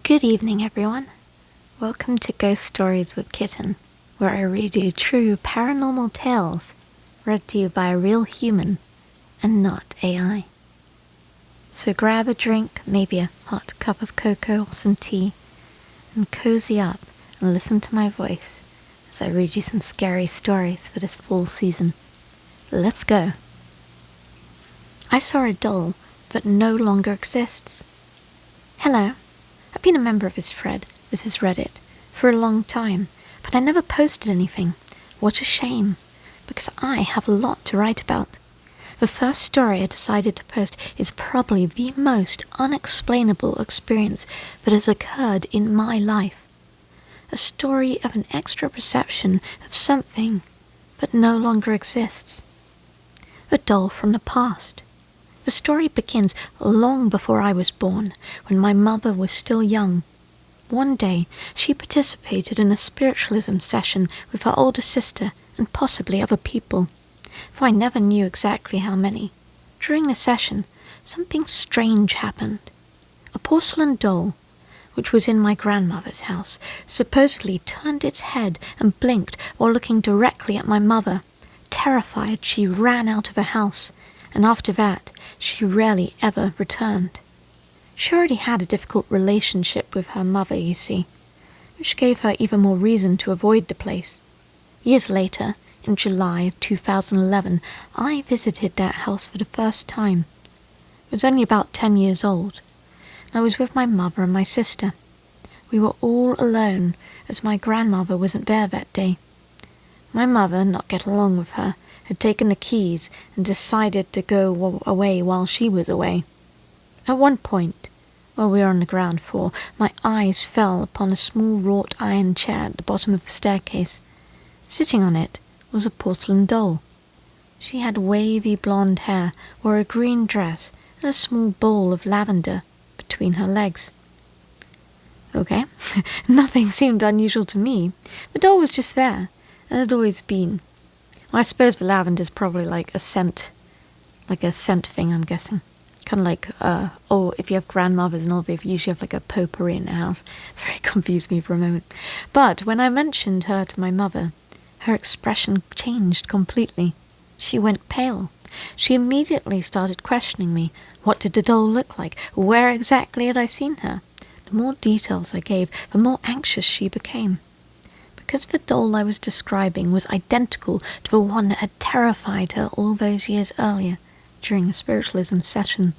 Good evening, everyone. Welcome to Ghost Stories with Kitten, where I read you true paranormal tales read to you by a real human and not AI. So grab a drink, maybe a hot cup of cocoa or some tea, and cozy up and listen to my voice as I read you some scary stories for this fall season. Let's go. I saw a doll that no longer exists. Hello. I've been a member of this thread, this is Reddit, for a long time, but I never posted anything. What a shame, because I have a lot to write about. The first story I decided to post is probably the most unexplainable experience that has occurred in my life. A story of an extra perception of something that no longer exists. A doll from the past. The story begins long before I was born, when my mother was still young. One day, she participated in a spiritualism session with her older sister and possibly other people, though I never knew exactly how many. During the session, something strange happened. A porcelain doll, which was in my grandmother's house, supposedly turned its head and blinked while looking directly at my mother. Terrified, she ran out of the house, and after that, she rarely ever returned. She already had a difficult relationship with her mother, you see, which gave her even more reason to avoid the place. Years later, in July of 2011, I visited that house for the first time. I was only about 10 years old, and I was with my mother and my sister. We were all alone, as my grandmother wasn't there that day. My mother, not getting along with her, had taken the keys and decided to go away while she was away. At one point, while we were on the ground floor, my eyes fell upon a small wrought iron chair at the bottom of the staircase. Sitting on it was a porcelain doll. She had wavy blonde hair, wore a green dress, and a small bowl of lavender between her legs. Okay, nothing seemed unusual to me. The doll was just there, and had always been. Well, I suppose the lavender's probably like a scent thing, I'm guessing. Kind of like, if you have grandmothers and all, they usually have like a potpourri in the house. It's very confused me for a moment. But when I mentioned her to my mother, her expression changed completely. She went pale. She immediately started questioning me. What did the doll look like? Where exactly had I seen her? The more details I gave, the more anxious she became. Because the doll I was describing was identical to the one that had terrified her all those years earlier, during a spiritualism session.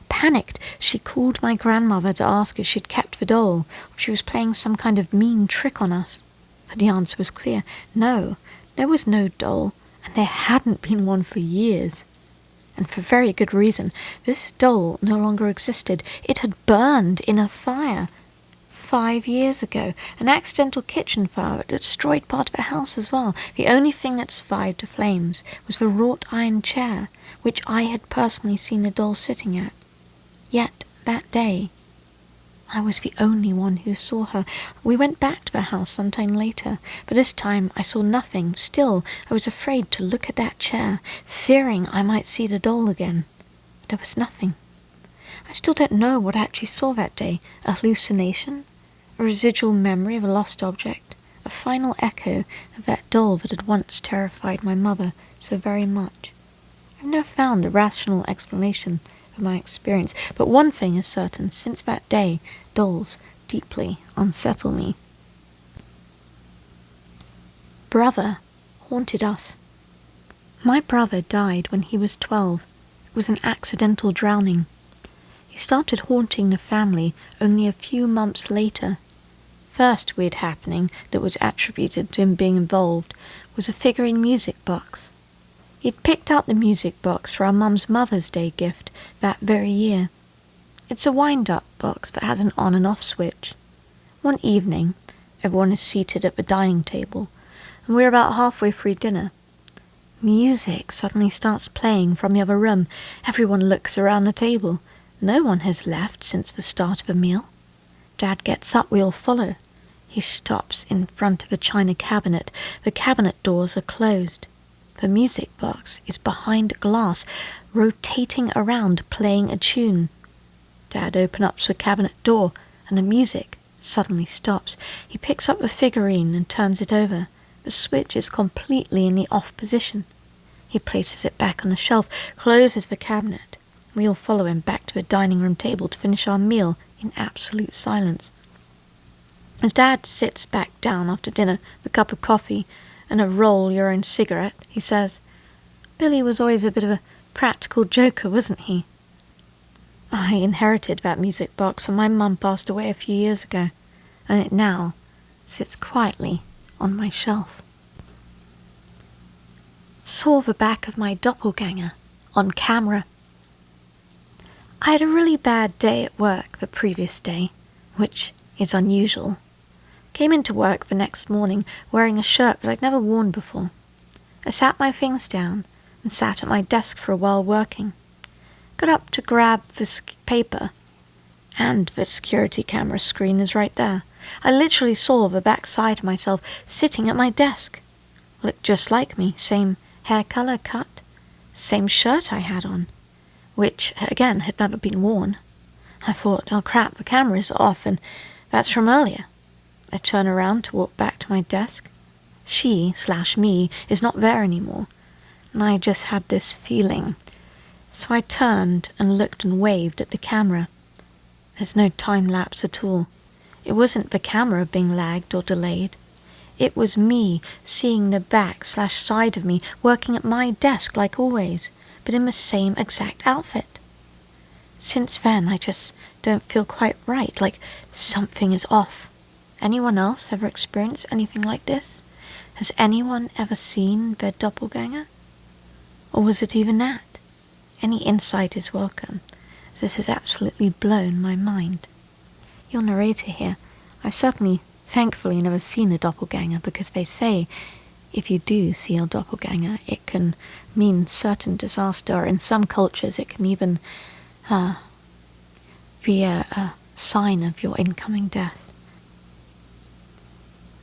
Panicked, she called my grandmother to ask if she'd kept the doll, or if she was playing some kind of mean trick on us. But the answer was clear. No, there was no doll, and there hadn't been one for years. And for very good reason. This doll no longer existed. It had burned in a fire. 5 years ago, an accidental kitchen fire that destroyed part of the house as well. The only thing that survived the flames was the wrought iron chair, which I had personally seen the doll sitting at. Yet, that day, I was the only one who saw her. We went back to the house sometime later, but this time I saw nothing. Still, I was afraid to look at that chair, fearing I might see the doll again. There was nothing. I still don't know what I actually saw that day. A hallucination? A residual memory of a lost object? A final echo of that doll that had once terrified my mother so very much? I've never found a rational explanation for my experience, but one thing is certain. Since that day, dolls deeply unsettle me. Brother haunted us. My brother died when he was 12. It was an accidental drowning. He started haunting the family only a few months later. First weird happening that was attributed to him being involved was a figurine music box. He'd picked out the music box for our mum's Mother's Day gift that very year. It's a wind-up box that has an on and off switch. One evening, everyone is seated at the dining table, and we're about halfway through dinner. Music suddenly starts playing from the other room. Everyone looks around the table. No one has left since the start of the meal. Dad gets up, we all follow. He stops in front of a china cabinet. The cabinet doors are closed. The music box is behind glass, rotating around, playing a tune. Dad opens up the cabinet door. and the music suddenly stops. He picks up the figurine and turns it over. The switch is completely in the off position. He places it back on the shelf, closes the cabinet. We all follow him back to the dining room table to finish our meal in absolute silence. As Dad sits back down after dinner with a cup of coffee and a roll-your-own cigarette, he says, "Billy was always a bit of a practical joker, wasn't he?" I inherited that music box when my mum passed away a few years ago, and it now sits quietly on my shelf. Saw the back of my doppelganger on camera. I had a really bad day at work the previous day, which is unusual. Came into work the next morning wearing a shirt that I'd never worn before. I sat my things down and sat at my desk for a while working. Got up to grab the paper, and the security camera screen is right there. I literally saw the back side of myself sitting at my desk. Looked just like me, same hair color cut, same shirt I had on, which, again, had never been worn. I thought, oh crap, the camera's off, and that's from earlier. I turn around to walk back to my desk. She/me is not there anymore, and I just had this feeling. So I turned and looked and waved at the camera. There's no time lapse at all. It wasn't the camera being lagged or delayed. It was me seeing the back/side of me working at my desk like always, but in the same exact outfit. Since then, I just don't feel quite right, like something is off. Anyone else ever experienced anything like this? Has anyone ever seen their doppelganger? Or was it even that? Any insight is welcome, as this has absolutely blown my mind. Your narrator here, I've certainly, thankfully, never seen a doppelganger, because they say if you do see a doppelganger, it can mean certain disaster, or in some cultures it can even be a sign of your incoming death.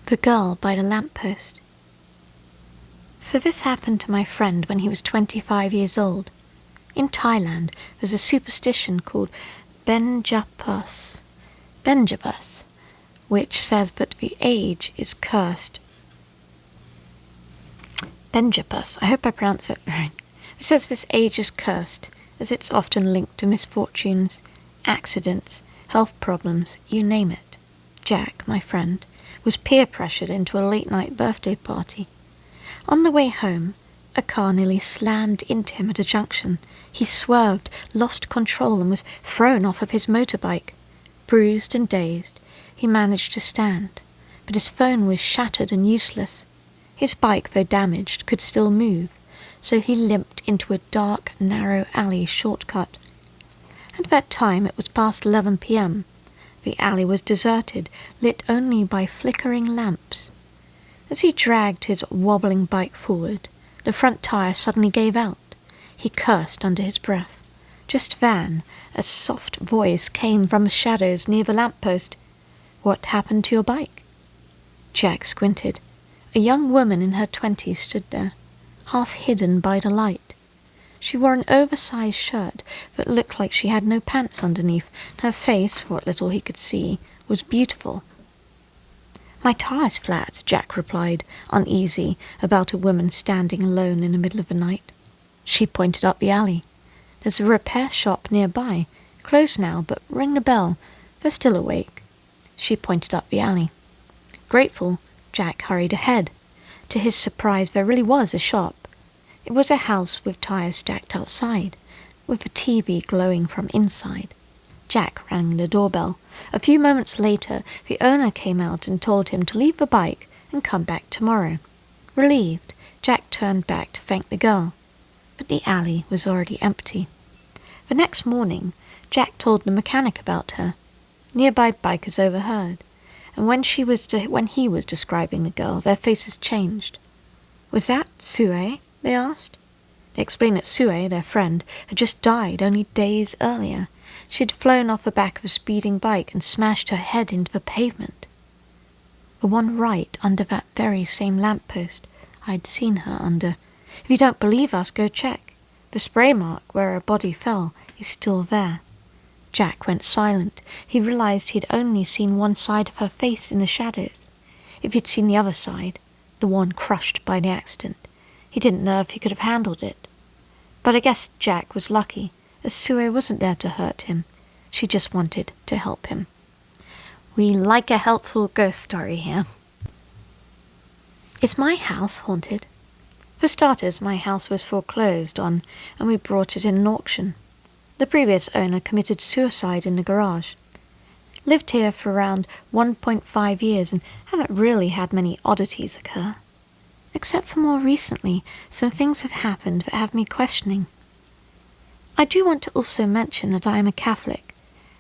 The girl by the lamppost. So this happened to my friend when he was 25 years old. In Thailand, there's a superstition called Benjapus, which says that the age is cursed. Benjapus, I hope I pronounced it right. It says this age is cursed, as it's often linked to misfortunes, accidents, health problems, you name it. Jack, my friend, was peer pressured into a late-night birthday party. On the way home, a car nearly slammed into him at a junction. He swerved, lost control, and was thrown off of his motorbike. Bruised and dazed, he managed to stand, but his phone was shattered and useless. His bike, though damaged, could still move, so he limped into a dark, narrow alley shortcut. At that time it was past 11 p.m. The alley was deserted, lit only by flickering lamps. As he dragged his wobbling bike forward, the front tire suddenly gave out. He cursed under his breath. Just then, a soft voice came from the shadows near the lamppost. "What happened to your bike?" Jack squinted. A young woman in her 20s stood there, half hidden by the light. She wore an oversized shirt that looked like she had no pants underneath, and her face, what little he could see, was beautiful. "My tire's flat," Jack replied, uneasy about a woman standing alone in the middle of the night. She pointed up the alley. "There's a repair shop nearby. Closed now, but ring the bell. They're still awake." She pointed up the alley. Grateful, Jack hurried ahead. To his surprise, there really was a shop. It was a house with tires stacked outside, with a TV glowing from inside. Jack rang the doorbell. A few moments later, the owner came out and told him to leave the bike and come back tomorrow. Relieved, Jack turned back to thank the girl, but the alley was already empty. The next morning, Jack told the mechanic about her. Nearby bikers overheard, and when he was describing the girl, their faces changed. "Was that Sue?" they asked. They explained that Sue, their friend, had just died only days earlier. She had flown off the back of a speeding bike and smashed her head into the pavement. The one right under that very same lamppost I'd seen her under. If you don't believe us, go check. The spray mark where her body fell is still there. Jack went silent. He realized he'd only seen one side of her face in the shadows. If he'd seen the other side, the one crushed by the accident, he didn't know if he could have handled it. But I guess Jack was lucky, as Sue wasn't there to hurt him. She just wanted to help him. We like a helpful ghost story here. Is my house haunted? For starters, my house was foreclosed on, and we brought it in an auction. The previous owner committed suicide in the garage. Lived here for around 1.5 years and haven't really had many oddities occur. Except for more recently, some things have happened that have me questioning. I do want to also mention that I am a Catholic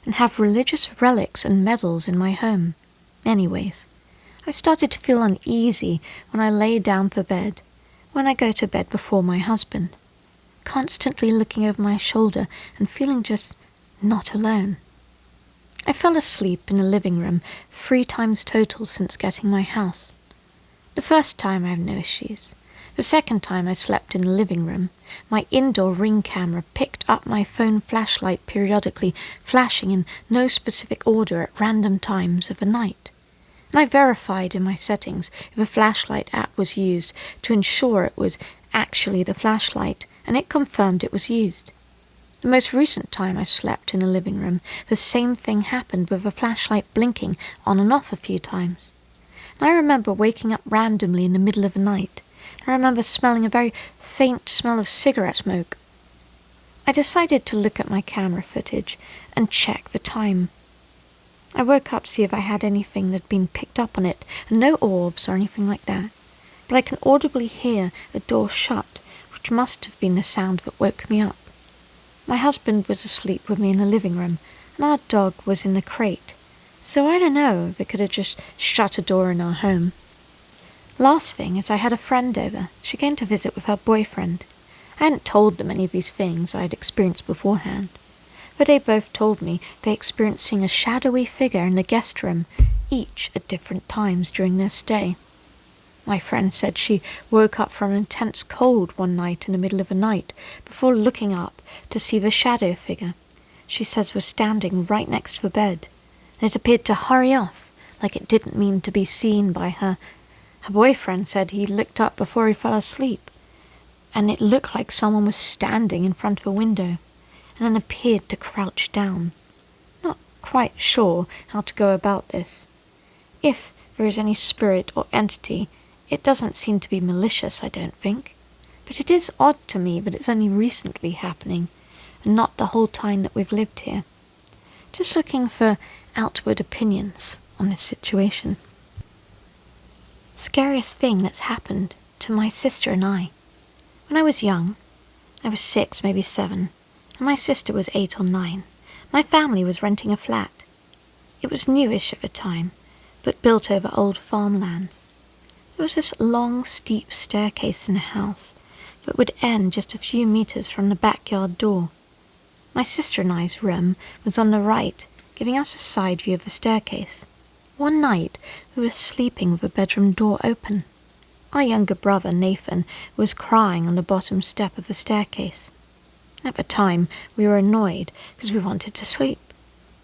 and have religious relics and medals in my home. Anyways, I started to feel uneasy when I lay down for bed, when I go to bed before my husband, constantly looking over my shoulder and feeling just not alone. I fell asleep in the living room 3 times total since getting my house. The first time I had no issues. The second time I slept in the living room, my indoor Ring camera picked up my phone flashlight periodically, flashing in no specific order at random times of the night. And I verified in my settings if a flashlight app was used to ensure it was actually the flashlight, and it confirmed it was used. The most recent time I slept in the living room, the same thing happened with a flashlight blinking on and off a few times. And I remember waking up randomly in the middle of the night. I remember smelling a very faint smell of cigarette smoke. I decided to look at my camera footage and check the time. I woke up to see if I had anything that had been picked up on it, and no orbs or anything like that. But I can audibly hear a door shut, which must have been the sound that woke me up. My husband was asleep with me in the living room, and our dog was in the crate. So I don't know, they could have just shut a door in our home. Last thing is I had a friend over. She came to visit with her boyfriend. I hadn't told them any of these things I had experienced beforehand, but they both told me they experienced seeing a shadowy figure in the guest room, each at different times during their stay. My friend said she woke up from an intense cold one night in the middle of the night before looking up to see the shadow figure she says was standing right next to the bed. It appeared to hurry off, like it didn't mean to be seen by her. Her boyfriend said he looked up before he fell asleep, and it looked like someone was standing in front of a window, and then appeared to crouch down. Not quite sure how to go about this. If there is any spirit or entity, it doesn't seem to be malicious, I don't think. But it is odd to me that it's only recently happening, and not the whole time that we've lived here. Just looking for outward opinions on this situation. Scariest thing that's happened to my sister and I. When I was young, I was 6, maybe 7, and my sister was 8 or 9. My family was renting a flat. It was newish at the time, but built over old farmlands. There was this long, steep staircase in the house that would end just a few meters from the backyard door. My sister and I's room was on the right, giving us a side view of the staircase. One night, we were sleeping with the bedroom door open. Our younger brother, Nathan, was crying on the bottom step of the staircase. At the time, we were annoyed because we wanted to sleep.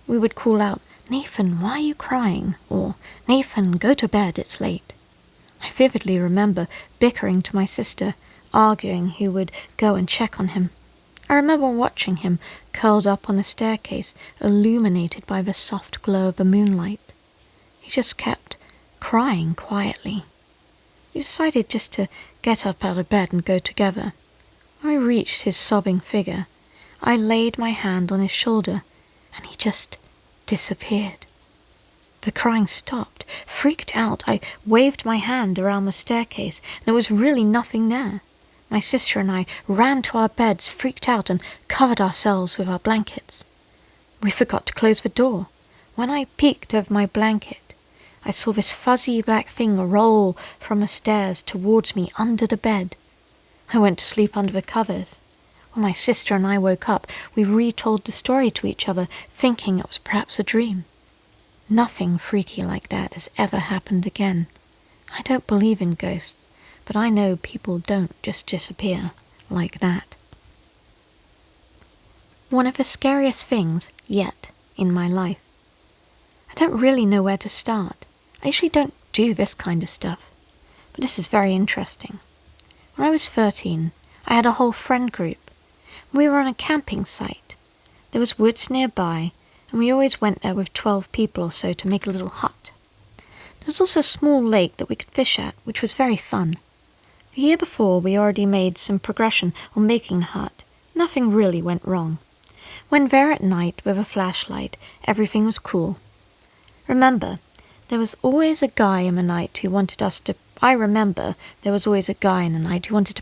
We would call out, "Nathan, why are you crying?" or, "Nathan, go to bed, it's late." I vividly remember bickering to my sister, arguing who would go and check on him. I remember watching him curled up on the staircase, illuminated by the soft glow of the moonlight. He just kept crying quietly. We decided just to get up out of bed and go together. When we reached his sobbing figure, I laid my hand on his shoulder, and he just disappeared. The crying stopped. Freaked out, I waved my hand around the staircase, and there was really nothing there. My sister and I ran to our beds, freaked out, and covered ourselves with our blankets. We forgot to close the door. When I peeked over my blanket, I saw this fuzzy black thing roll from the stairs towards me under the bed. I went to sleep under the covers. When my sister and I woke up, we retold the story to each other, thinking it was perhaps a dream. Nothing freaky like that has ever happened again. I don't believe in ghosts, but I know people don't just disappear like that. One of the scariest things yet in my life. I don't really know where to start. I usually don't do this kind of stuff, but this is very interesting. When I was 13, I had a whole friend group. We were on a camping site. There was woods nearby, and we always went there with 12 people or so to make a little hut. There was also a small lake that we could fish at, which was very fun. The year before, we already made some progression on making the hut. Nothing really went wrong. When there at night with a flashlight, everything was cool. Remember, there was always a guy in the night who wanted to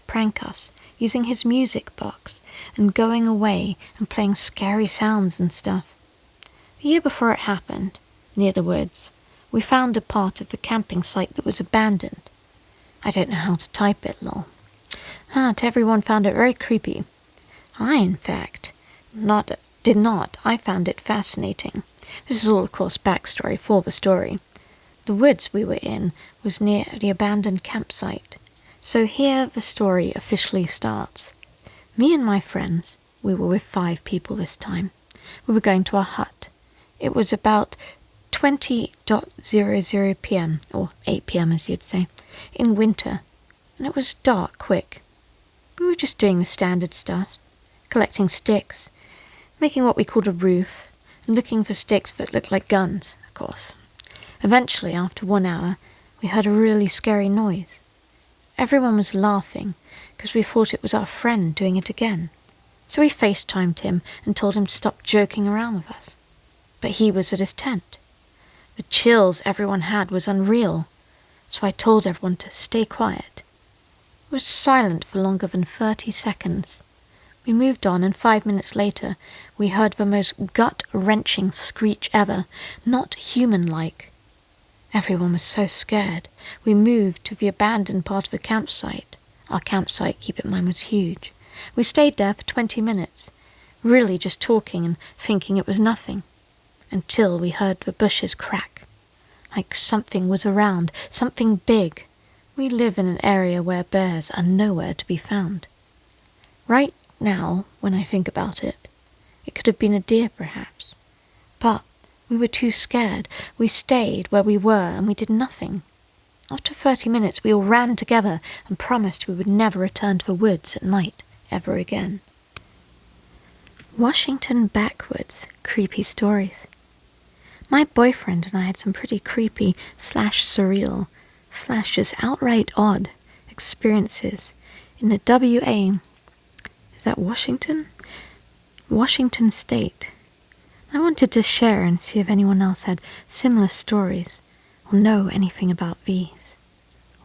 prank us, using his music box and going away and playing scary sounds and stuff. The year before it happened, near the woods, we found a part of the camping site that was abandoned. I don't know how to type it, lol. Everyone found it very creepy. I, in fact, did not. I found it fascinating. This is all, of course, backstory for the story. The woods we were in was near the abandoned campsite. So here the story officially starts. Me and my friends, we were with 5 people this time. We were going to a hut. It was about 20:00 p.m., or 8 p.m. as you'd say, in winter, and it was dark quick. We were just doing the standard stuff, collecting sticks, making what we called a roof, and looking for sticks that looked like guns, of course. Eventually, after 1 hour, we heard a really scary noise. Everyone was laughing, because we thought it was our friend doing it again. So we FaceTimed him and told him to stop joking around with us. But he was at his tent. The chills everyone had was unreal, so I told everyone to stay quiet. It was silent for longer than 30 seconds. We moved on, and 5 minutes later, we heard the most gut-wrenching screech ever, not human-like. Everyone was so scared. We moved to the abandoned part of the campsite. Our campsite, keep in mind, was huge. We stayed there for 20 minutes, really just talking and thinking it was nothing, until we heard the bushes crack, like something was around, something big. We live in an area where bears are nowhere to be found. Right now, when I think about it, it could have been a deer perhaps. But we were too scared. We stayed where we were and we did nothing. After 30 minutes, we all ran together and promised we would never return to the woods at night ever again. Washington backwoods creepy stories. My boyfriend and I had some pretty creepy / surreal / just outright odd experiences in the WA. Is that Washington? Washington State. I wanted to share and see if anyone else had similar stories or know anything about these.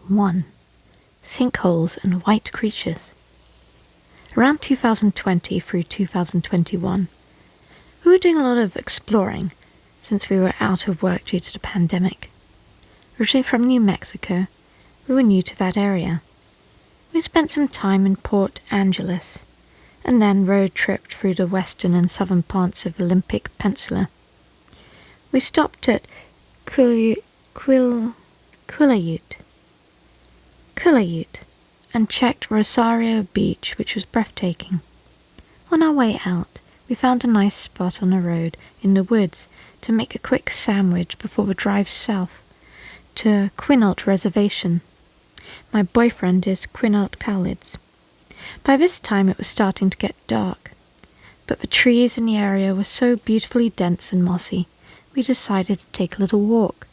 1. Sinkholes and white creatures. Around 2020 through 2021, we were doing a lot of exploring since we were out of work due to the pandemic. Originally from New Mexico, we were new to that area. We spent some time in Port Angeles, and then road-tripped through the western and southern parts of the Olympic Peninsula. We stopped at Quileute and checked Rosario Beach, which was breathtaking. On our way out, we found a nice spot on the road in the woods to make a quick sandwich before the drive south to Quinault Reservation. My boyfriend is Quinault Palids. By this time it was starting to get dark, but the trees in the area were so beautifully dense and mossy, we decided to take a little walk.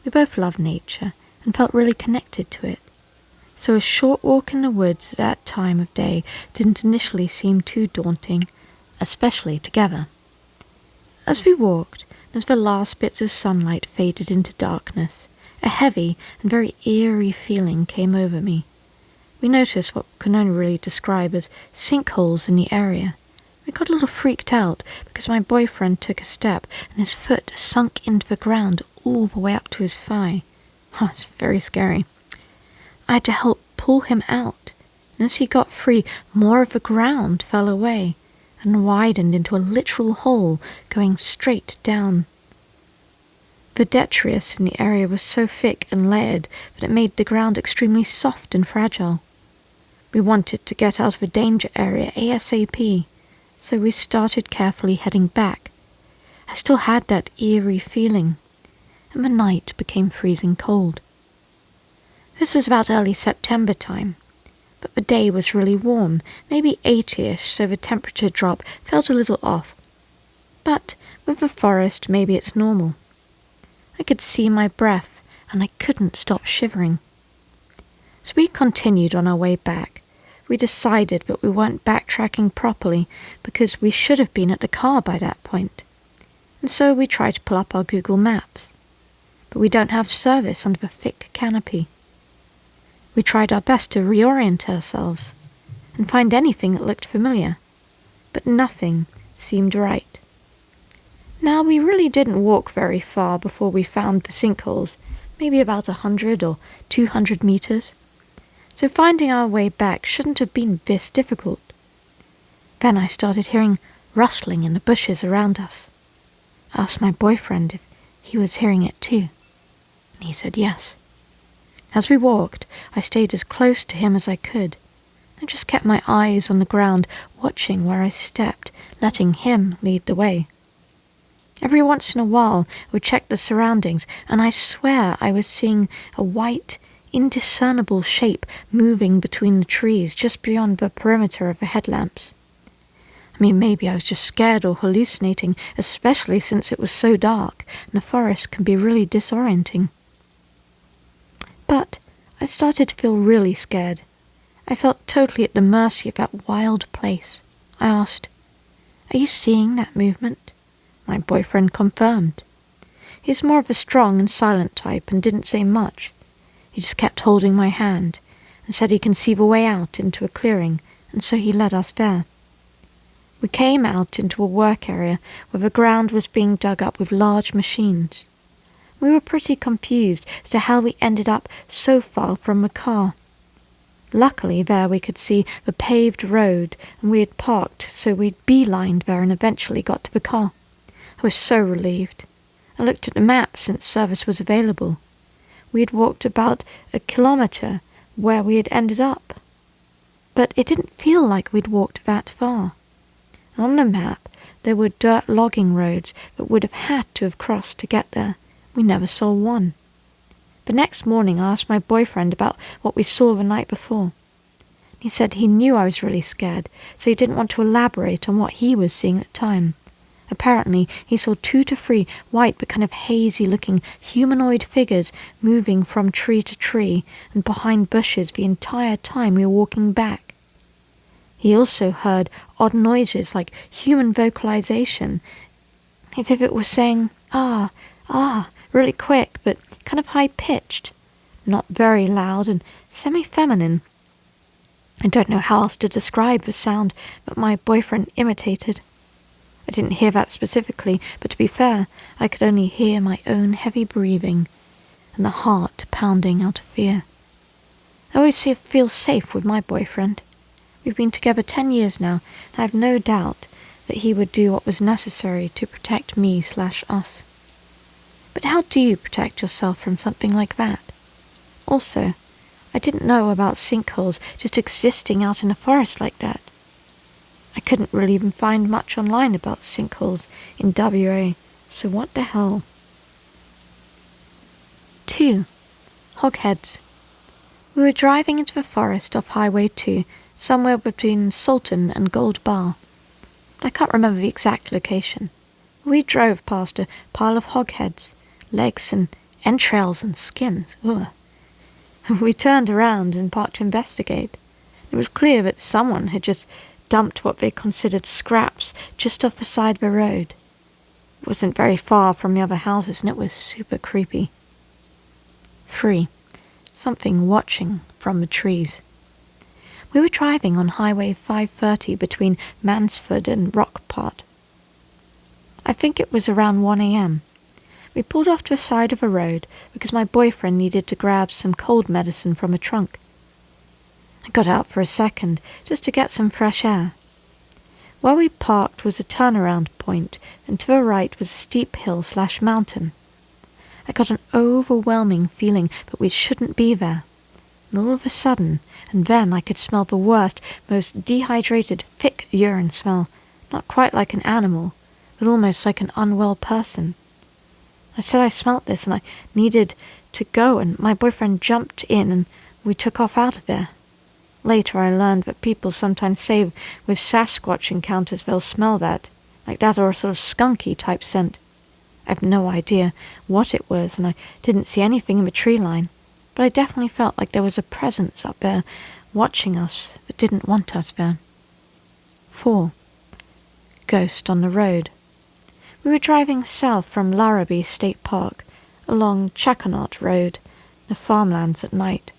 We both love nature and felt really connected to it, so a short walk in the woods at that time of day didn't initially seem too daunting, especially together. As we walked, as the last bits of sunlight faded into darkness, a heavy and very eerie feeling came over me. We noticed what we can only really describe as sinkholes in the area. We got a little freaked out because my boyfriend took a step and his foot sunk into the ground all the way up to his thigh. Oh, it's very scary. I had to help pull him out, and as he got free, more of the ground fell away and widened into a literal hole going straight down. The detritus in the area was so thick and layered that it made the ground extremely soft and fragile. We wanted to get out of the danger area ASAP, So we started carefully heading back. I still had that eerie feeling, and the night became freezing cold. This was about early September time, but the day was really warm, maybe 80-ish, so the temperature drop felt a little off. But with the forest, maybe it's normal. I could see my breath, and I couldn't stop shivering. As we continued on our way back, we decided that we weren't backtracking properly because we should have been at the car by that point. And so we tried to pull up our Google Maps. But we don't have service under the thick canopy. We tried our best to reorient ourselves and find anything that looked familiar, but nothing seemed right. Now, we really didn't walk very far before we found the sinkholes, maybe about 100 or 200 meters. So finding our way back shouldn't have been this difficult. Then I started hearing rustling in the bushes around us. I asked my boyfriend if he was hearing it too, and he said yes. As we walked, I stayed as close to him as I could. I just kept my eyes on the ground, watching where I stepped, letting him lead the way. Every once in a while, I would check the surroundings, and I swear I was seeing a white, indiscernible shape moving between the trees just beyond the perimeter of the headlamps. I mean, maybe I was just scared or hallucinating, especially since it was so dark, and the forest can be really disorienting. But I started to feel really scared. I felt totally at the mercy of that wild place. I asked, "Are you seeing that movement?" My boyfriend confirmed. He's more of a strong and silent type and didn't say much. He just kept holding my hand and said he can see the way out into a clearing, and so he led us there. We came out into a work area where the ground was being dug up with large machines. We were pretty confused as to how we ended up so far from the car. Luckily there we could see the paved road, and we had parked, so we'd beelined there and eventually got to the car. I was so relieved. I looked at the map since service was available. We had walked about 1 kilometer where we had ended up. But it didn't feel like we'd walked that far. On the map, there were dirt logging roads that would have had to have crossed to get there. We never saw one. The next morning I asked my boyfriend about what we saw the night before. He said he knew I was really scared, so he didn't want to elaborate on what he was seeing at the time. Apparently, he saw 2 to 3 white but kind of hazy-looking humanoid figures moving from tree to tree and behind bushes the entire time we were walking back. He also heard odd noises like human vocalization, as if it was saying, ah, really quick, but kind of high-pitched, not very loud and semi-feminine. I don't know how else to describe the sound that my boyfriend imitated. I didn't hear that specifically, but to be fair, I could only hear my own heavy breathing and the heart pounding out of fear. I always feel safe with my boyfriend. We've been together 10 years now, and I have no doubt that he would do what was necessary to protect me/us. But how do you protect yourself from something like that? Also, I didn't know about sinkholes just existing out in the forest like that. I couldn't really even find much online about sinkholes in WA, so what the hell? 2. Hogheads. We were driving into the forest off Highway 2, somewhere between Salton and Gold Bar. I can't remember the exact location. We drove past a pile of hogheads, legs and entrails and skins. Ugh. We turned around and parked to investigate. It was clear that someone had just dumped what they considered scraps just off the side of the road. It wasn't very far from the other houses, and it was super creepy. 3. Something watching from the trees. We were driving on Highway 530 between Mansford and Rockport. I think it was around 1 a.m. We pulled off to the side of a road because my boyfriend needed to grab some cold medicine from a trunk. I got out for a second just to get some fresh air. Where we parked was a turnaround point, and to the right was a steep hill/mountain. I got an overwhelming feeling that we shouldn't be there. And all of a sudden, and then I could smell the worst, most dehydrated, thick urine smell, Not quite like an animal, but almost like an unwell person. I said I smelt this and I needed to go, and my boyfriend jumped in and we took off out of there. Later I learned that people sometimes say with Sasquatch encounters they'll smell that, like that or a sort of skunky type scent. I have no idea what it was, and I didn't see anything in the tree line, but I definitely felt like there was a presence up there watching us but didn't want us there. 4. Ghost on the road. We were driving south from Larrabee State Park along Chaconaut Road, the farmlands at night.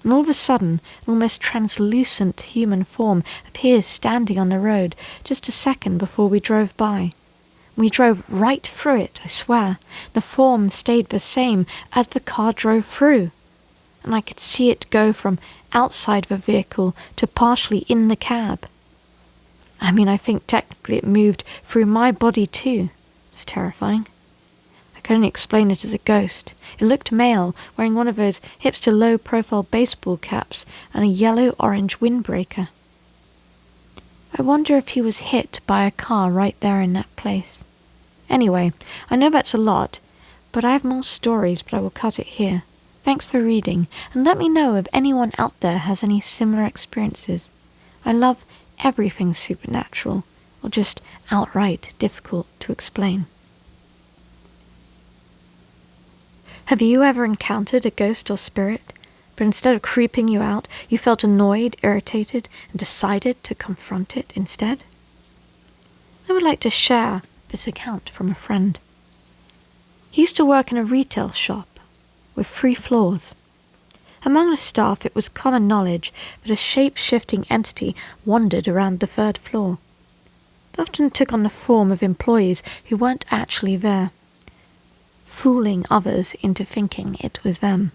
And all of a sudden, an almost translucent human form appears standing on the road just a second before we drove by. We drove right through it, I swear. The form stayed the same as the car drove through, and I could see it go from outside the vehicle to partially in the cab. I think technically it moved through my body too. It's terrifying. I could only explain it as a ghost. It looked male, wearing one of those hipster low-profile baseball caps and a yellow-orange windbreaker. I wonder if he was hit by a car right there in that place. Anyway, I know that's a lot, but I have more stories, but I will cut it here. Thanks for reading, and let me know if anyone out there has any similar experiences. I love everything supernatural, or just outright difficult to explain. Have you ever encountered a ghost or spirit, but instead of creeping you out, you felt annoyed, irritated, and decided to confront it instead? I would like to share this account from a friend. He used to work in a retail shop with 3 floors. Among the staff, it was common knowledge that a shape-shifting entity wandered around the 3rd floor. It often took on the form of employees who weren't actually there, fooling others into thinking it was them.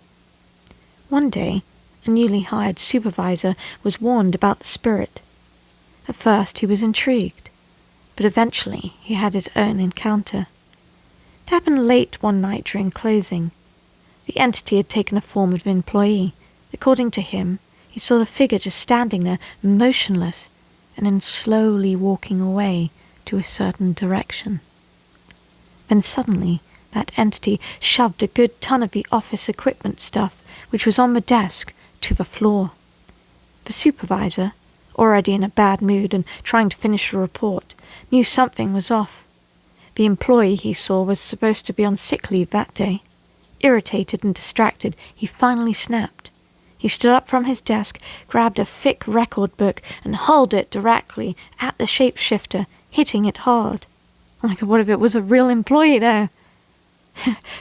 One day, a newly hired supervisor was warned about the spirit. At first he was intrigued, but eventually he had his own encounter. It happened late one night during closing. The entity had taken the form of an employee. According to him, he saw the figure just standing there, motionless, and then slowly walking away to a certain direction. Then suddenly, that entity shoved a good ton of the office equipment stuff, which was on the desk, to the floor. The supervisor, already in a bad mood and trying to finish a report, knew something was off. The employee he saw was supposed to be on sick leave that day. Irritated and distracted, he finally snapped. He stood up from his desk, grabbed a thick record book, and hurled it directly at the shapeshifter, hitting it hard. Oh my God, what if it was a real employee there?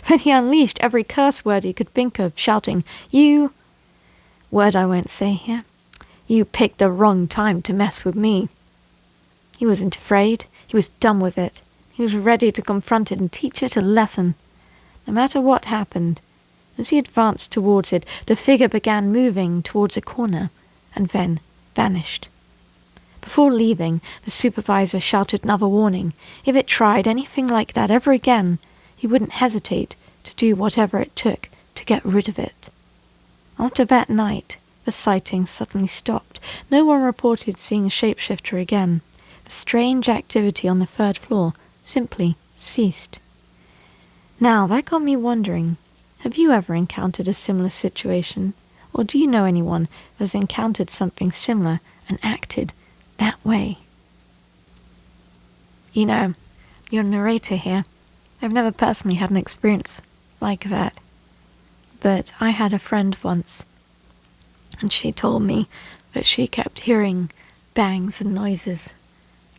Then he unleashed every curse word he could think of, shouting, "You," word I won't say here, "you picked the wrong time to mess with me." He wasn't afraid. He was done with it. He was ready to confront it and teach it a lesson. No matter what happened, as he advanced towards it, the figure began moving towards a corner and then vanished. Before leaving, the supervisor shouted another warning. If it tried anything like that ever again, he wouldn't hesitate to do whatever it took to get rid of it. After that night, the sightings suddenly stopped. No one reported seeing a shapeshifter again. The strange activity on the 3rd floor simply ceased. Now, that got me wondering, have you ever encountered a similar situation? Or do you know anyone who has encountered something similar and acted that way? You know, your narrator here, I've never personally had an experience like that. But I had a friend once, and she told me that she kept hearing bangs and noises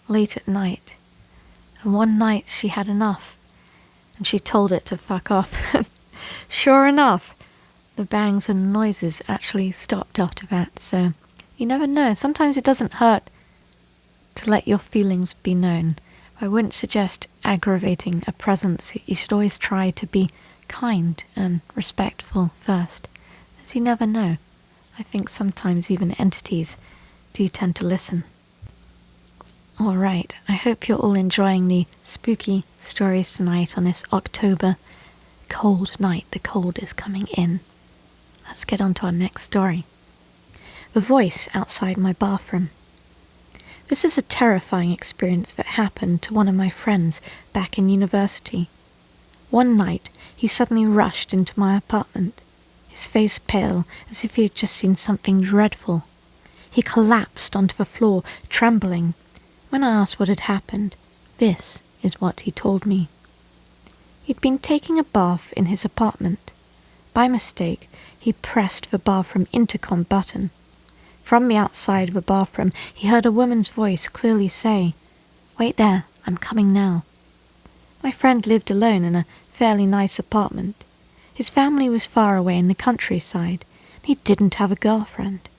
late at night. And one night she had enough, and she told it to fuck off. Sure enough, the bangs and noises actually stopped after that. So you never know. Sometimes it doesn't hurt to let your feelings be known. I wouldn't suggest aggravating a presence. You should always try to be kind and respectful first, as you never know. I think sometimes even entities do tend to listen. Alright, I hope you're all enjoying the spooky stories tonight on this October cold night. The cold is coming in. Let's get on to our next story. The voice outside my bathroom. This is a terrifying experience that happened to one of my friends back in university. One night, he suddenly rushed into my apartment, his face pale as if he had just seen something dreadful. He collapsed onto the floor, trembling. When I asked what had happened, this is what he told me. He'd been taking a bath in his apartment. By mistake, he pressed the bathroom intercom button. From the outside of the bathroom, he heard a woman's voice clearly say, "Wait there, I'm coming now." My friend lived alone in a fairly nice apartment. His family was far away in the countryside, and he didn't have a girlfriend.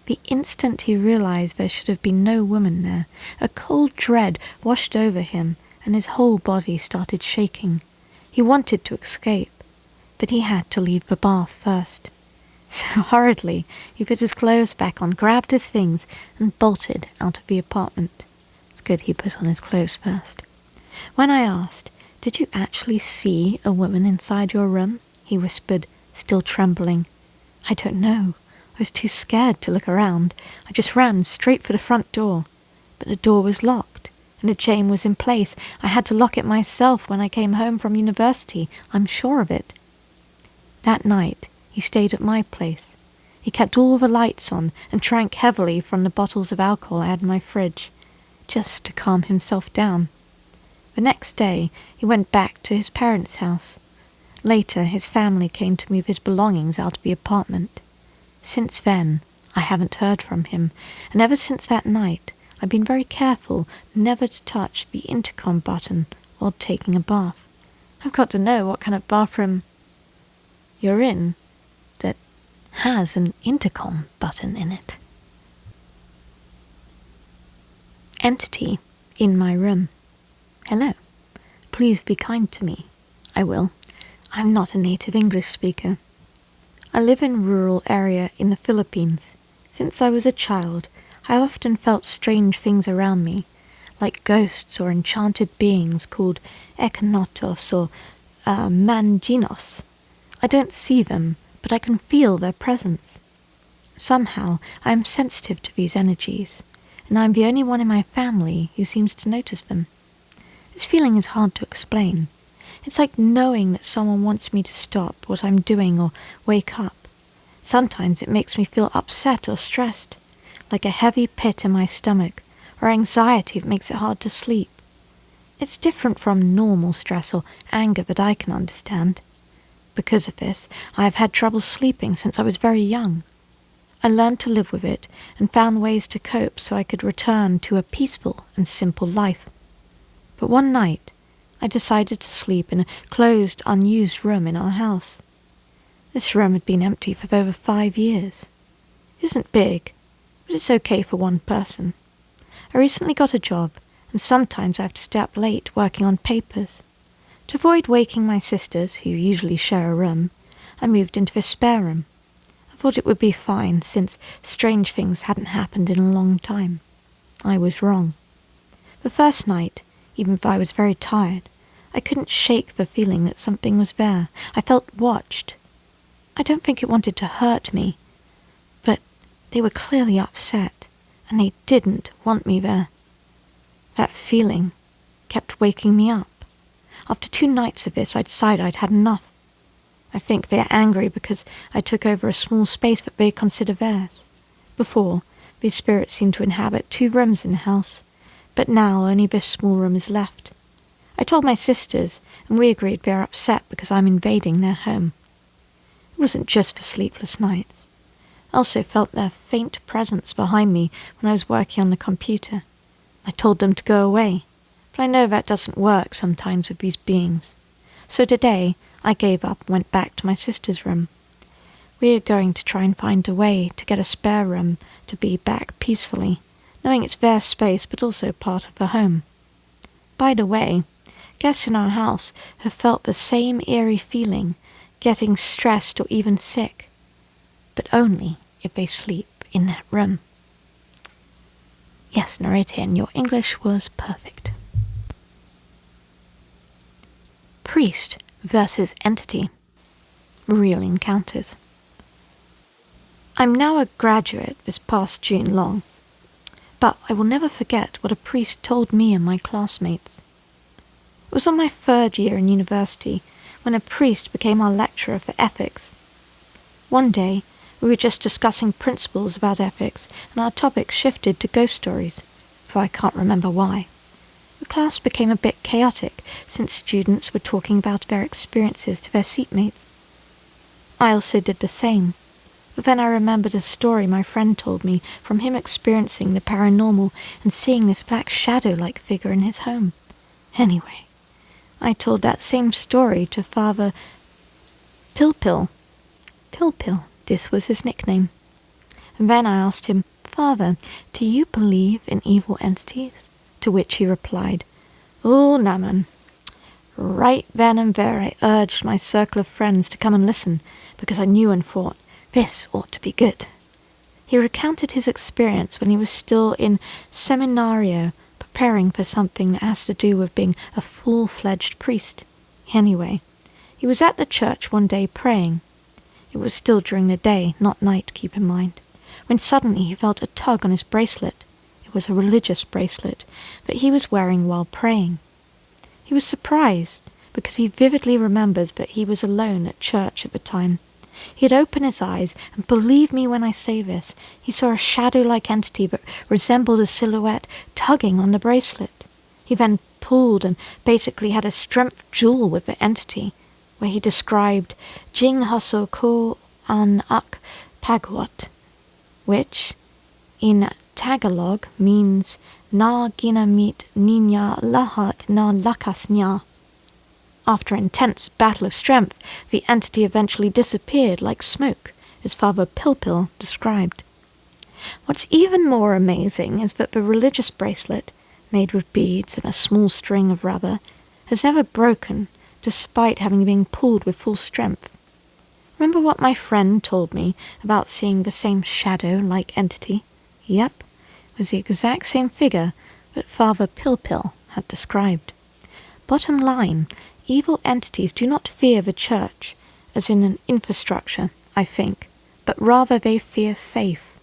The instant he realized there should have been no woman there, a cold dread washed over him, and his whole body started shaking. He wanted to escape, but he had to leave the bath first. So hurriedly, he put his clothes back on, grabbed his things, and bolted out of the apartment. It's good he put on his clothes first. When I asked, "Did you actually see a woman inside your room?" he whispered, still trembling. "I don't know. I was too scared to look around. I just ran straight for the front door. But the door was locked, and the chain was in place. I had to lock it myself when I came home from university. I'm sure of it." That night, he stayed at my place. He kept all the lights on and drank heavily from the bottles of alcohol I had in my fridge, just to calm himself down. The next day, he went back to his parents' house. Later, his family came to move his belongings out of the apartment. Since then, I haven't heard from him, and ever since that night, I've been very careful never to touch the intercom button while taking a bath. I've got to know what kind of bathroom you're in that has an intercom button in it. Entity in my room. Hello. Please be kind to me. I will. I'm not a native English speaker. I live in a rural area in the Philippines. Since I was a child, I often felt strange things around me, like ghosts or enchanted beings called ekanotos or manginos. I don't see them, but I can feel their presence. Somehow, I am sensitive to these energies, and I'm the only one in my family who seems to notice them. This feeling is hard to explain. It's like knowing that someone wants me to stop what I'm doing or wake up. Sometimes it makes me feel upset or stressed, like a heavy pit in my stomach, or anxiety that makes it hard to sleep. It's different from normal stress or anger that I can understand. Because of this, I have had trouble sleeping since I was very young. I learned to live with it and found ways to cope so I could return to a peaceful and simple life. But one night, I decided to sleep in a closed, unused room in our house. This room had been empty for over 5 years. It isn't big, but it's okay for one person. I recently got a job, and sometimes I have to stay up late working on papers. To avoid waking my sisters, who usually share a room, I moved into the spare room. I thought it would be fine, since strange things hadn't happened in a long time. I was wrong. The first night, even though I was very tired, I couldn't shake the feeling that something was there. I felt watched. I don't think it wanted to hurt me, but they were clearly upset, and they didn't want me there. That feeling kept waking me up. After 2 nights of this, I decided I'd had enough. I think they are angry because I took over a small space that they consider theirs. Before, these spirits seemed to inhabit 2 rooms in the house, but now only this small room is left. I told my sisters, and we agreed they are upset because I'm invading their home. It wasn't just for sleepless nights. I also felt their faint presence behind me when I was working on the computer. I told them to go away, but I know that doesn't work sometimes with these beings. So today, I gave up and went back to my sister's room. We are going to try and find a way to get a spare room to be back peacefully, knowing it's their space but also part of the home. By the way, guests in our house have felt the same eerie feeling, getting stressed or even sick, but only if they sleep in that room. Yes, Noritin, your English was perfect. Priest versus entity. Real encounters. I'm now a graduate this past June long. but I will never forget what a priest told me and my classmates. It was on my 3rd year in university when a priest became our lecturer for ethics. One day, we were just discussing principles about ethics, and our topic shifted to ghost stories, for I can't remember why. The class became a bit chaotic, since students were talking about their experiences to their seatmates. I also did the same, but then I remembered a story my friend told me from him experiencing the paranormal and seeing this black shadow-like figure in his home. Anyway, I told that same story to Father Pilpil. Pilpil, this was his nickname. And then I asked him, "Father, do you believe in evil entities?" To which he replied, "Oh, Naman." Right then and there I urged my circle of friends to come and listen, because I knew and thought, this ought to be good. He recounted his experience when he was still in seminario, preparing for something that has to do with being a full-fledged priest. Anyway, he was at the church one day praying. It was still during the day, not night, keep in mind, when suddenly he felt a tug on his bracelet. It was a religious bracelet that he was wearing while praying. He was surprised, because he vividly remembers that he was alone at church at the time. He had opened his eyes, and believe me when I say this, he saw a shadow-like entity that resembled a silhouette tugging on the bracelet. He then pulled and basically had a strength duel with the entity, where he described Jing Haso Ko An Ak Pagwat, which, in Tagalog, means Na Ginamit Ninya Lahat Na Lakas Nya. After an intense battle of strength, the entity eventually disappeared like smoke, as Father Pilpil described. What's even more amazing is that the religious bracelet, made with beads and a small string of rubber, has never broken, despite having been pulled with full strength. Remember what my friend told me about seeing the same shadow-like entity? Yep, it was the exact same figure that Father Pilpil had described. Bottom line, evil entities do not fear the church, as in an infrastructure, I think, but rather they fear faith.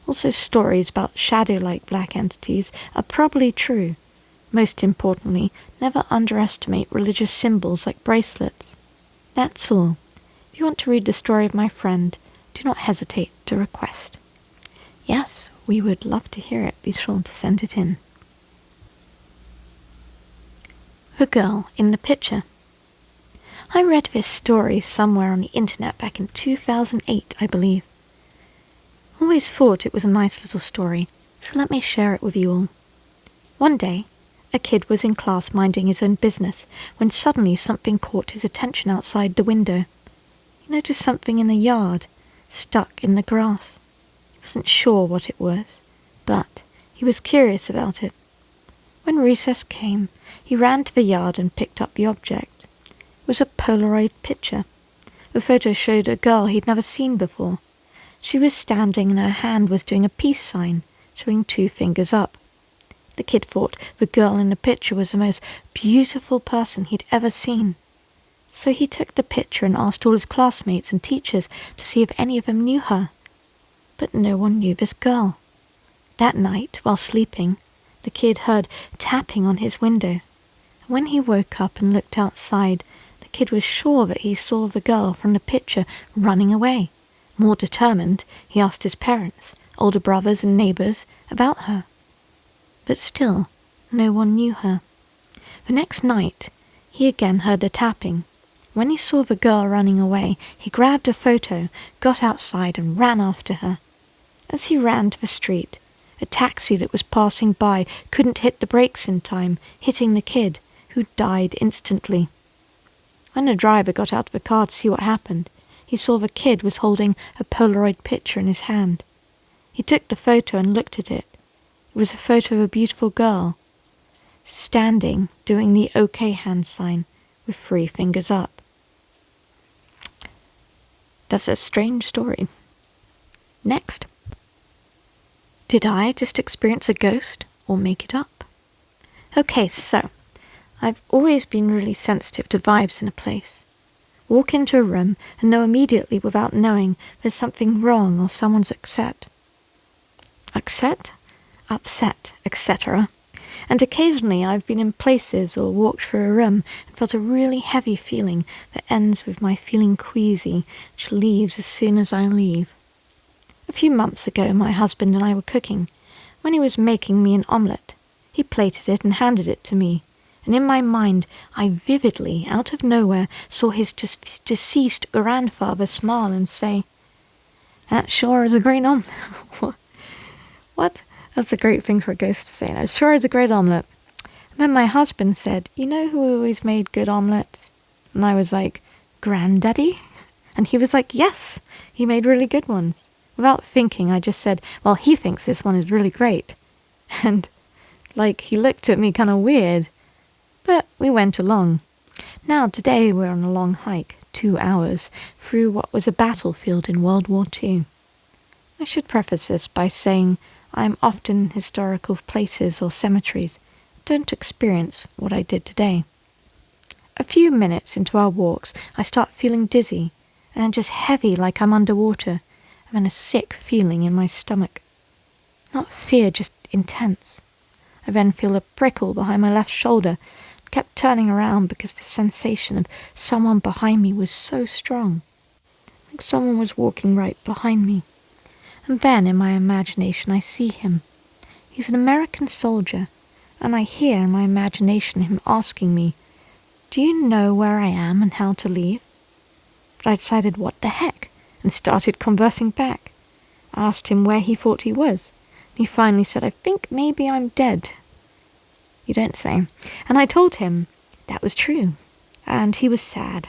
Also, stories about shadow-like black entities are probably true. Most importantly, never underestimate religious symbols like bracelets. That's all. If you want to read the story of my friend, do not hesitate to request. Yes, we would love to hear it. Be sure to send it in. The girl in the picture. I read this story somewhere on the internet back in 2008, I believe. Always thought it was a nice little story, so let me share it with you all. One day, a kid was in class minding his own business when suddenly something caught his attention outside the window. He noticed something in the yard, stuck in the grass. He wasn't sure what it was, but he was curious about it. When recess came, he ran to the yard and picked up the object. It was a Polaroid picture. The photo showed a girl he'd never seen before. She was standing and her hand was doing a peace sign, showing 2 fingers up. The kid thought the girl in the picture was the most beautiful person he'd ever seen. So he took the picture and asked all his classmates and teachers to see if any of them knew her. But no one knew this girl. That night, while sleeping, the kid heard tapping on his window. When he woke up and looked outside, the kid was sure that he saw the girl from the picture running away. More determined, he asked his parents, older brothers and neighbours about her. But still, no one knew her. The next night, he again heard the tapping. When he saw the girl running away, he grabbed a photo, got outside and ran after her. As he ran to the street, a taxi that was passing by couldn't hit the brakes in time, hitting the kid, who died instantly. When the driver got out of the car to see what happened, he saw the kid was holding a Polaroid picture in his hand. He took the photo and looked at it. It was a photo of a beautiful girl, standing, doing the OK hand sign, with 3 fingers up. That's a strange story. Next. Did I just experience a ghost or make it up? Okay, so I've always been really sensitive to vibes in a place. Walk into a room and know immediately without knowing there's something wrong or someone's upset. Upset? upset, etc. And occasionally I've been in places or walked through a room and felt a really heavy feeling that ends with my feeling queasy, which leaves as soon as I leave. A few months ago, my husband and I were cooking. When he was making me an omelette, he plated it and handed it to me. And in my mind, I vividly, out of nowhere, saw his deceased grandfather smile and say, "That sure is a great omelette." What? That's a great thing for a ghost to say. That sure is a great omelette. And then my husband said, "You know who always made good omelettes?" And I was like, "Granddaddy?" And he was like, "Yes, he made really good ones." Without thinking, I just said, "Well, he thinks this one is really great." And, he looked at me kind of weird. But we went along. Now, today we're on a long hike, 2 hours, through what was a battlefield in World War II. I should preface this by saying I'm often in historical places or cemeteries, don't experience what I did today. A few minutes into our walks, I start feeling dizzy, and I'm just heavy like I'm underwater. I'm in a sick feeling in my stomach. Not fear, just intense. I then feel a prickle behind my left shoulder, and kept turning around because the sensation of someone behind me was so strong. Like someone was walking right behind me. And then, in my imagination, I see him. He's an American soldier, and I hear in my imagination him asking me, "Do you know where I am and how to leave?" But I decided, what the heck, and started conversing back. I asked him where he thought he was, and he finally said, "I think maybe I'm dead." You don't say. And I told him that was true, and he was sad.